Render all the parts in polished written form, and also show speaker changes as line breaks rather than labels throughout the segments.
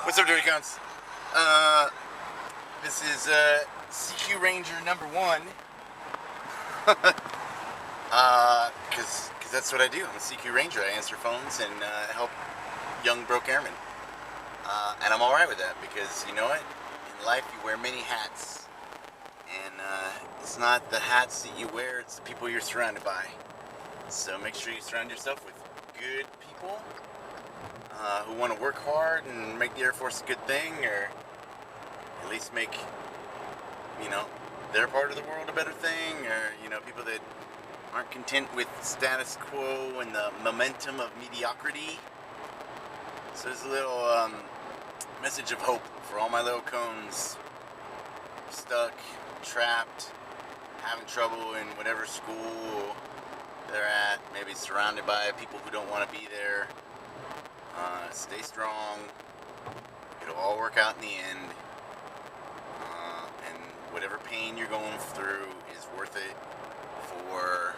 What's up, Dirty Counts? This is CQ Ranger number 1. Because that's what I do. I'm a CQ Ranger. I answer phones and help young broke airmen. And I'm alright with that because, you know what? In life, you wear many hats. And it's not the hats that you wear, it's the people you're surrounded by. So make sure you surround yourself with good people who want to work hard and make the Air Force a good thing, or at least make, you know, their part of the world a better thing, or, you know, people that aren't content with status quo and the momentum of mediocrity. So there's a little message of hope for all my little cones stuck, trapped, having trouble in whatever school they're at, maybe surrounded by people who don't want to be there. Stay strong. It'll all work out in the end. And whatever pain you're going through is worth it for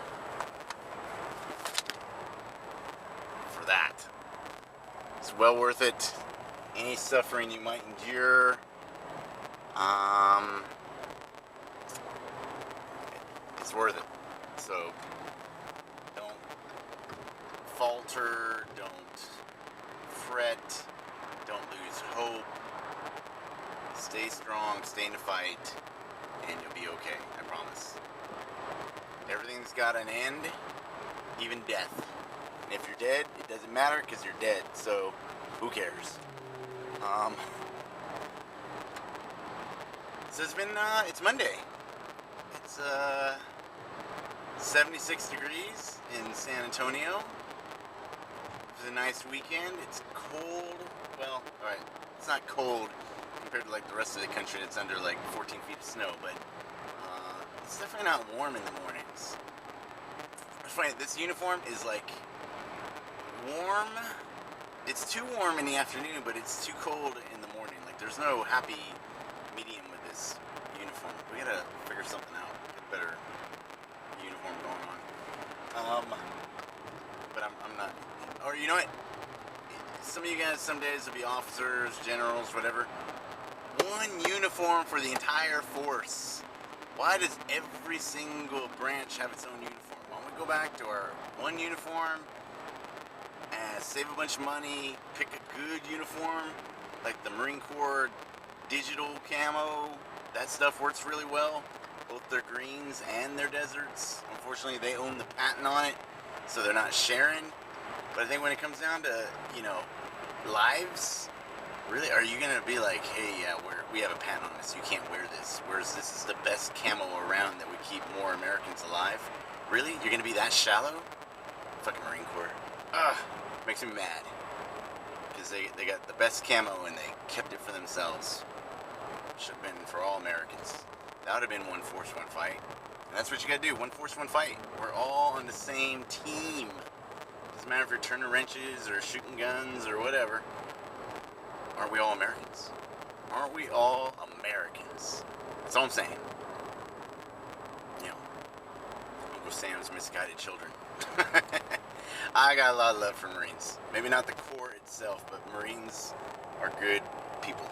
that. It's well worth it. Any suffering you might endure, it's worth it. So don't falter, don't fret, don't lose hope. Stay strong, stay in the fight, and you'll be okay, I promise. Everything's got an end, even death. And if you're dead, it doesn't matter because you're dead, so who cares? So it's Monday. It's 76 degrees in San Antonio. It was a nice weekend. It's cold. Well, alright, it's not cold compared to like the rest of the country that's under like 14 feet of snow, but it's definitely not warm in the mornings. It's funny, this uniform is like warm. It's too warm in the afternoon, but it's too cold in the morning. Like there's no happy medium with this uniform. We gotta figure something out. Get a better uniform going on. But I'm not. Or you know what? Some of you guys some days will be officers, generals, whatever. One uniform for the entire force. Why does every single branch have its own uniform? Why don't we go back to our one uniform and save a bunch of money, pick a good uniform, like the Marine Corps digital camo. That stuff works really well. Both their greens and their deserts. Unfortunately, they own the patent on it, so they're not sharing. But I think when it comes down to, you know, lives, really, are you gonna be like, hey, yeah, we have a patent on this, you can't wear this, whereas this is the best camo around that would keep more Americans alive? Really? You're gonna be that shallow? Fucking Marine Corps. Ugh, makes me mad. Because they got the best camo and they kept it for themselves. Should have been for all Americans. That would have been one force, one fight. And that's what you gotta do, one force, one fight. We're all on the same team. Doesn't matter if you're turning wrenches or shooting guns or whatever. Aren't we all Americans? Aren't we all Americans? That's all I'm saying. You know, Uncle Sam's misguided children. I got a lot of love for Marines. Maybe not the Corps itself, but Marines are good people.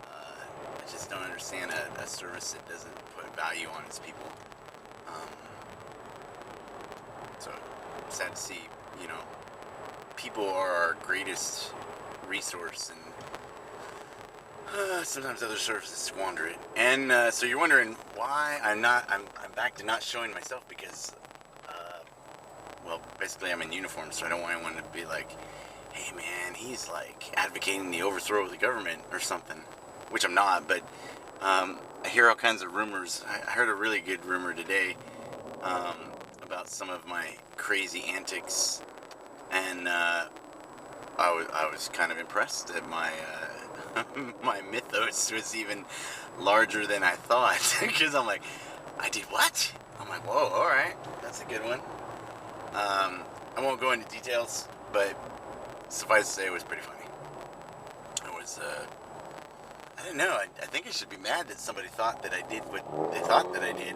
I just don't understand a service that doesn't put value on its people. So, sad to see, you know, people are our greatest resource, and sometimes other services squander it. And so you're wondering why I'm back to not showing myself because, well, basically I'm in uniform, so I don't want anyone to be like, hey man, he's like advocating the overthrow of the government or something, which I'm not, but I hear all kinds of rumors. I heard a really good rumor today about some of my crazy antics, and I was kind of impressed that my my mythos was even larger than I thought. Because I'm like, I did what? I'm like, whoa, alright, that's a good one. I won't go into details, but suffice to say it was pretty funny. It was, I don't know, I think I should be mad that somebody thought that I did what they thought that I did.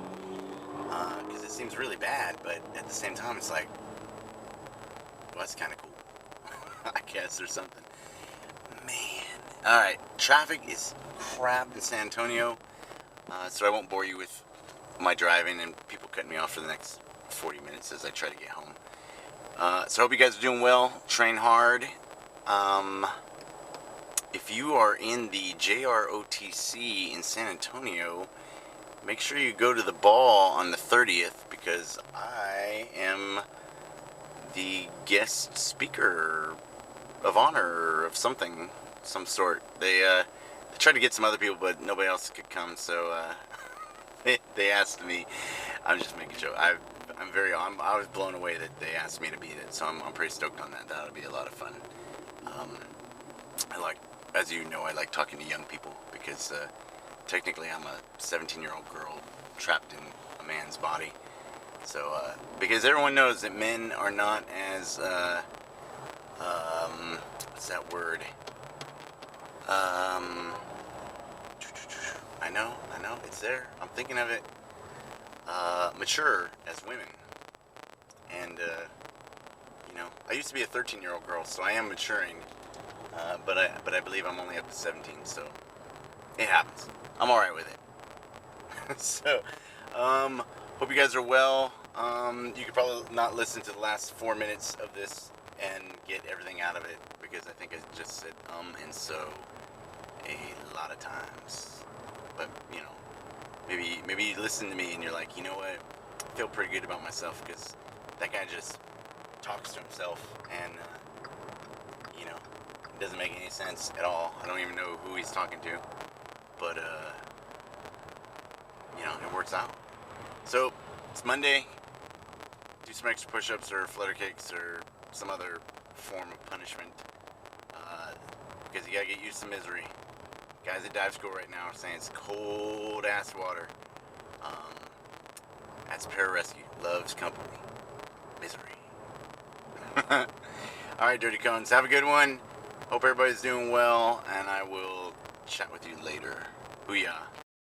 Because it seems really bad, but at the same time it's like, well, that's kind of cool. I guess, or something. Man, Alright, traffic is crap in San Antonio, so I won't bore you with my driving and people cutting me off for the next 40 minutes as I try to get home. So I hope you guys are doing well. Train hard. If you are in the JROTC in San Antonio, make sure you go to the ball on the 30th because I am the guest speaker of honor of something, some sort. They tried to get some other people, but nobody else could come, so they asked me. I'm just making sure. I was blown away that they asked me to be it, so I'm pretty stoked on that. That'll be a lot of fun. As you know, I like talking to young people because technically I'm a 17-year-old girl trapped in a man's body. So, because everyone knows that men are not as, what's that word? I know, it's there. I'm thinking of it. Mature as women. And, I used to be a 13-year-old girl, so I am maturing. But I believe I'm only up to 17, so it happens. I'm alright with it. So, hope you guys are well. You could probably not listen to the last 4 minutes of this and get everything out of it because I think I just said and so a lot of times. But, maybe you listen to me and you're like, you know what? I feel pretty good about myself because that guy just talks to himself and, it doesn't make any sense at all. I don't even know who he's talking to. But, it works out. So, it's Monday. Do some extra push-ups or flutter kicks or some other form of punishment. Because you gotta get used to misery. Guys at dive school right now are saying it's cold-ass water. That's pararescue. Loves company. Misery. Alright, Dirty Cones. Have a good one. Hope everybody's doing well, and I will chat with you later. Hooyah.